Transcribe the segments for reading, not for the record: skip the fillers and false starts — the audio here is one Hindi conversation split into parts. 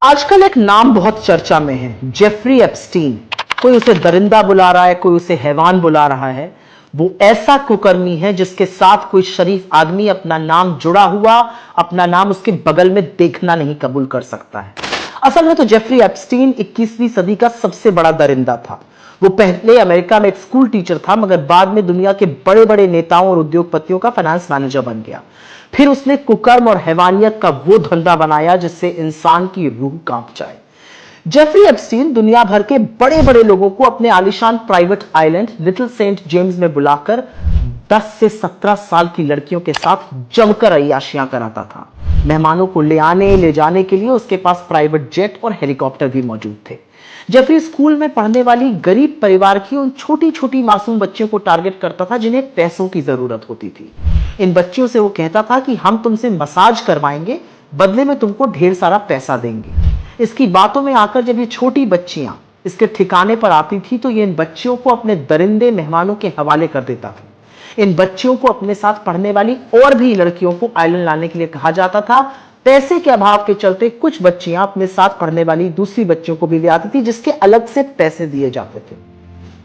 आजकल एक नाम बहुत चर्चा में है, जेफरी एप्स्टीन। कोई उसे दरिंदा बुला रहा है, कोई उसे हैवान बुला रहा है। वो ऐसा कुकर्मी है जिसके साथ कोई शरीफ आदमी अपना नाम जुड़ा हुआ, अपना नाम उसके बगल में देखना नहीं कबूल कर सकता है। असल में तो जेफरी एप्स्टीन 21वीं सदी का सबसे बड़ा दरिंदा था। वो पहले अमेरिका में एक स्कूल टीचर था, मगर बाद में दुनिया के बड़े बड़े नेताओं और उद्योगपतियों का फाइनेंस मैनेजर बन गया। फिर उसने कुकर्म और हैवानियत का वो धंधा बनाया जिससे इंसान की रूह कांप जाए। जेफरी एप्स्टीन दुनिया भर के बड़े बड़े लोगों को अपने आलिशान private island little Saint James में बुलाकर 10 से 17 साल की लड़कियों के साथ जमकर अय्याशियां कराता था। मेहमानों को ले आने ले जाने के लिए उसके पास प्राइवेट जेट और हेलीकॉप्टर भी मौजूद थे। जेफरी स्कूल में पढ़ने वाली गरीब परिवार की उन छोटी छोटी मासूम बच्चियों को टारगेट करता था जिन्हें पैसों की जरूरत होती थी। इन बच्चियों से वो कहता था कि हम तुमसे मसाज करवाएंगे, बदले में तुमको ढेर सारा पैसा देंगे। इसकी बातों में आकर जब ये छोटी बच्चियां इसके ठिकाने पर आती थी तो ये इन बच्चियों को अपने दरिंदे मेहमानों के हवाले कर देता था। इन बच्चियों को अपने साथ पढ़ने वाली और भी लड़कियों को आइलैंड लाने के लिए कहा जाता था। पैसे के अभाव के चलते कुछ बच्चियां अपने साथ पढ़ने वाली दूसरी बच्चियों को भी ले आती थी, जिसके अलग से पैसे दिए जाते थे।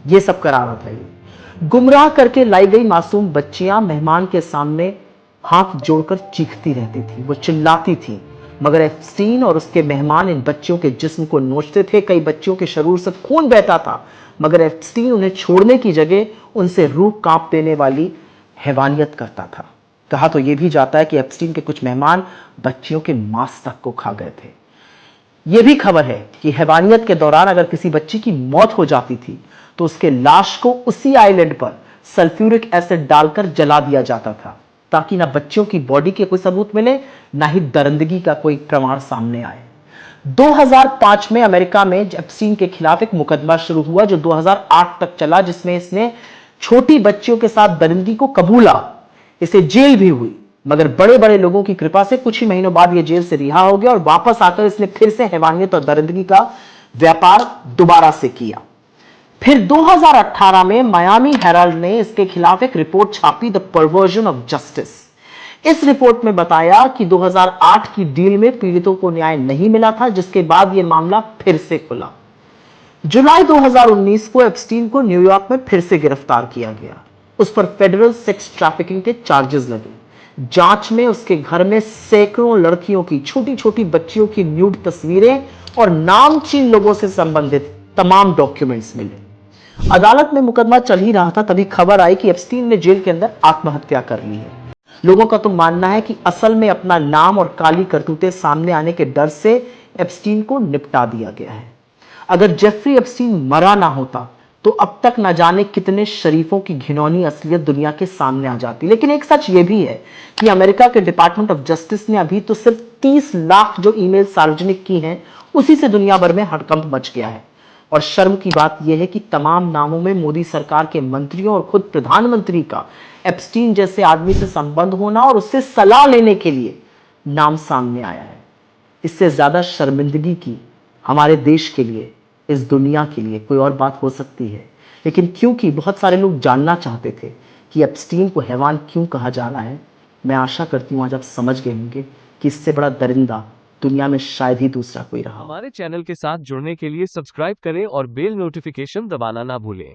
ये सब करा रहा था। ये गुमराह करके लाई गई मासूम बच्चियां मेहमान के सामने हाथ जोड़कर चीखती रहती थी, वो चिल्लाती थी, मगर एप्स्टीन और उसके मेहमान इन बच्चियों के जिस्म को नोचते थे। कई बच्चियों के शरीर से खून बहता था, मगर एप्स्टीन उन्हें छोड़ने की जगह उनसे रूह कांप देने वाली हैवानियत करता था। कहा तो यह भी जाता है कि एप्स्टीन के कुछ मेहमान बच्चियों के मांस तक को खा गए थे। यह भी खबर है कि हैवानियत के दौरान अगर किसी बच्ची की मौत हो जाती थी तो उसके लाश को उसी आइलैंड पर सल्फ्यूरिक एसिड डालकर जला दिया जाता था, ताकि ना बच्चियों की बॉडी के कोई सबूत मिले, ना ही दरिंदगी का कोई प्रमाण सामने आए। 2005 में अमेरिका में एप्स्टीन के खिलाफ एक मुकदमा शुरू हुआ जो 2008 तक चला, जिसमें इसने छोटी बच्चियों के साथ दरिंदगी को कबूला। इसे जेल भी हुई, मगर बड़े बड़े लोगों की कृपा से कुछ ही महीनों बाद यह जेल से रिहा हो गया और वापस आकर इसने फिर से हैवानियत और दरिंदगी का व्यापार दोबारा से किया। फिर 2018 में मायामी हेराल्ड ने इसके खिलाफ एक रिपोर्ट छापी, द परवर्जन ऑफ जस्टिस। इस रिपोर्ट में बताया कि 2008 की डील में पीड़ितों को न्याय नहीं मिला था, जिसके बाद यह मामला फिर से खुला। जुलाई 2019 को एप्स्टीन को न्यूयॉर्क में फिर से गिरफ्तार किया गया। उस पर फेडरल सेक्स ट्रैफिकिंग के चार्जेस लगे। जांच में उसके घर में सैकड़ों लड़कियों की, छोटी छोटी बच्चियों की न्यूड तस्वीरें और नामचीन लोगों से संबंधित तमाम डॉक्यूमेंट्स मिले। अदालत में मुकदमा चल ही रहा था, तभी खबर आई कि एप्स्टीन ने जेल के अंदर आत्महत्या कर ली है। लोगों का तो मानना है कि असल में अपना नाम और काली करतूतें सामने आने के डर से एप्स्टीन को निपटा दिया गया है। अगर जेफरी एप्स्टीन मरा ना होता तो अब तक न जाने कितने शरीफों की घिनौनी असलियत दुनिया के सामने आ जाती। लेकिन एक सच ये भी है कि अमेरिका के डिपार्टमेंट ऑफ जस्टिस ने अभी तो सिर्फ 30 लाख जो ईमेल सार्वजनिक की हैं, उसी से दुनिया भर में हड़कंप मच गया है। और शर्म की बात यह है कि तमाम नामों में मोदी सरकार के मंत्रियों और खुद प्रधानमंत्री का एप्स्टीन जैसे आदमी से संबंध होना और उससे सलाह लेने के लिए नाम सामने आया है। इससे ज्यादा शर्मिंदगी की हमारे देश के लिए, इस दुनिया के लिए कोई और बात हो सकती है। लेकिन क्योंकि बहुत सारे लोग जानना चाहते थे कि एप्स्टीन को हैवान क्यों कहा जा रहा है, मैं आशा करती हूं आज आप समझ गए होंगे कि इससे बड़ा दरिंदा दुनिया में शायद ही दूसरा कोई रहा हो। हमारे चैनल के साथ जुड़ने के लिए सब्सक्राइब करें और बेल नोटिफिकेशन दबाना ना भूलें।